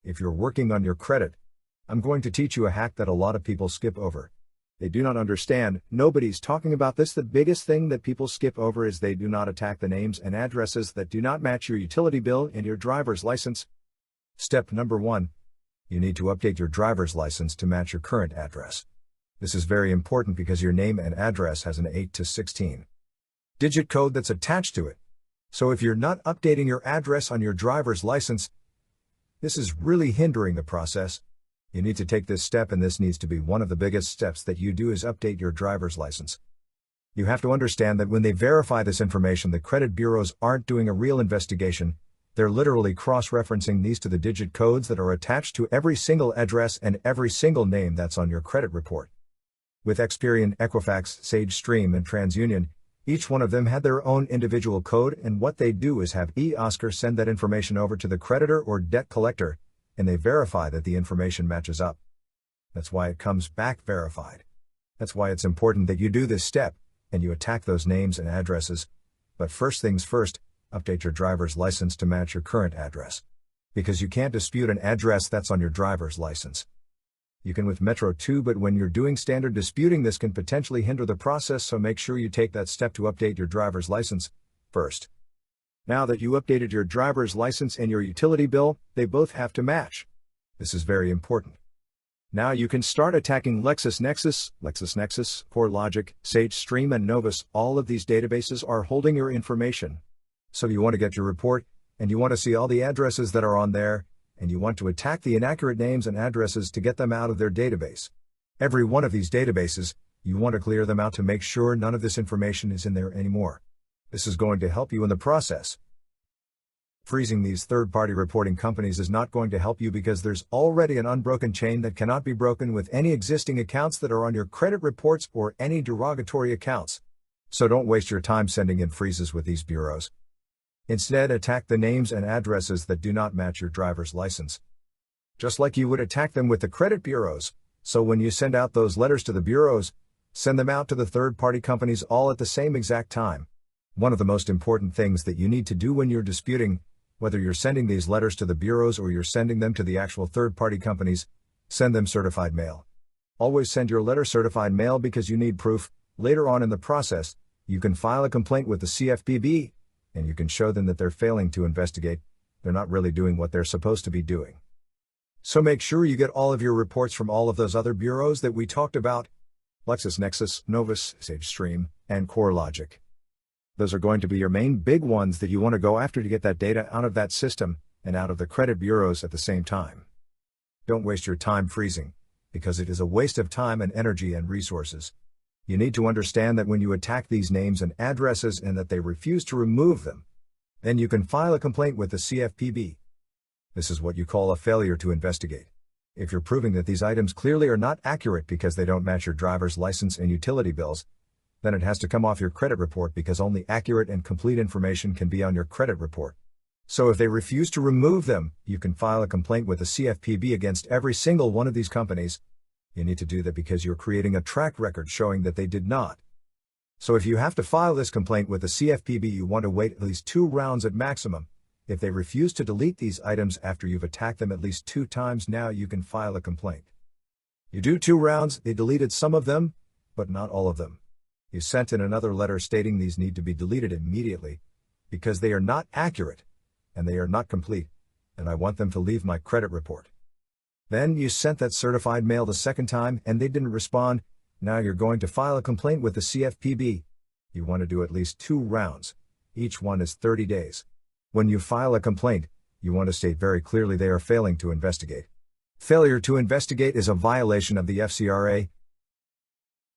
If you're working on your credit, I'm going to teach you a hack that a lot of people skip over. They do not understand, nobody's talking about this. The biggest thing that people skip over is they do not attack the names and addresses that do not match your utility bill and your driver's license. Step number 1. You need to update your driver's license to match your current address. This is very important because your name and address has an 8 to 16 digit code that's attached to it. So if you're not updating your address on your driver's license, this is really hindering the process. You need to take this step, and this needs to be one of the biggest steps that you do, is update your driver's license. You have to understand that when they verify this information, the credit bureaus aren't doing a real investigation. They're literally cross-referencing these to the digit codes that are attached to every single address and every single name that's on your credit report. With Experian, Equifax, Sage Stream, and TransUnion, each one of them had their own individual code, and what they do is have eOscar send that information over to the creditor or debt collector, and they verify that the information matches up. That's why it comes back verified. That's why it's important that you do this step, and you attack those names and addresses. But first things first, update your driver's license to match your current address. Because you can't dispute an address that's on your driver's license. You can with Metro too, but when you're doing standard disputing, this can potentially hinder the process, so make sure you take that step to update your driver's license first. Now that you updated your driver's license and your utility bill, they both have to match. This is very important. Now you can start attacking LexisNexis, CoreLogic, Sage Stream, and Novus. All of these databases are holding your information. So you want to get your report, and you want to see all the addresses that are on there, and you want to attack the inaccurate names and addresses to get them out of their database. Every one of these databases, you want to clear them out to make sure none of this information is in there anymore. This is going to help you in the process. Freezing these third-party reporting companies is not going to help you, because there's already an unbroken chain that cannot be broken with any existing accounts that are on your credit reports or any derogatory accounts. So don't waste your time sending in freezes with these bureaus. Instead, attack the names and addresses that do not match your driver's license. Just like you would attack them with the credit bureaus. So when you send out those letters to the bureaus, send them out to the third-party companies all at the same exact time. One of the most important things that you need to do when you're disputing, whether you're sending these letters to the bureaus or you're sending them to the actual third-party companies, send them certified mail. Always send your letter certified mail, because you need proof. Later on in the process, you can file a complaint with the CFPB, and you can show them that they're failing to investigate. They're not really doing what they're supposed to be doing. So make sure you get all of your reports from all of those other bureaus that we talked about: LexisNexis, Novus, Sage Stream, and CoreLogic. Those are going to be your main big ones that you want to go after to get that data out of that system and out of the credit bureaus at the same time. Don't waste your time freezing, because it is a waste of time and energy and resources. You need to understand that when you attack these names and addresses and that they refuse to remove them, then you can file a complaint with the CFPB. This is what you call a failure to investigate. If you're proving that these items clearly are not accurate because they don't match your driver's license and utility bills, then it has to come off your credit report, because only accurate and complete information can be on your credit report. So if they refuse to remove them, you can file a complaint with the CFPB against every single one of these companies. You need to do that because you're creating a track record showing that they did not. So if you have to file this complaint with the CFPB, you want to wait at least 2 rounds at maximum. If they refuse to delete these items after you've attacked them at least 2 times, now you can file a complaint. You do 2 rounds, they deleted some of them, but not all of them. You sent in another letter stating these need to be deleted immediately, because they are not accurate, and they are not complete, and I want them to leave my credit report. Then you sent that certified mail the second time and they didn't respond. Now you're going to file a complaint with the CFPB. You want to do at least 2 rounds. Each one is 30 days. When you file a complaint, you want to state very clearly they are failing to investigate. Failure to investigate is a violation of the FCRA,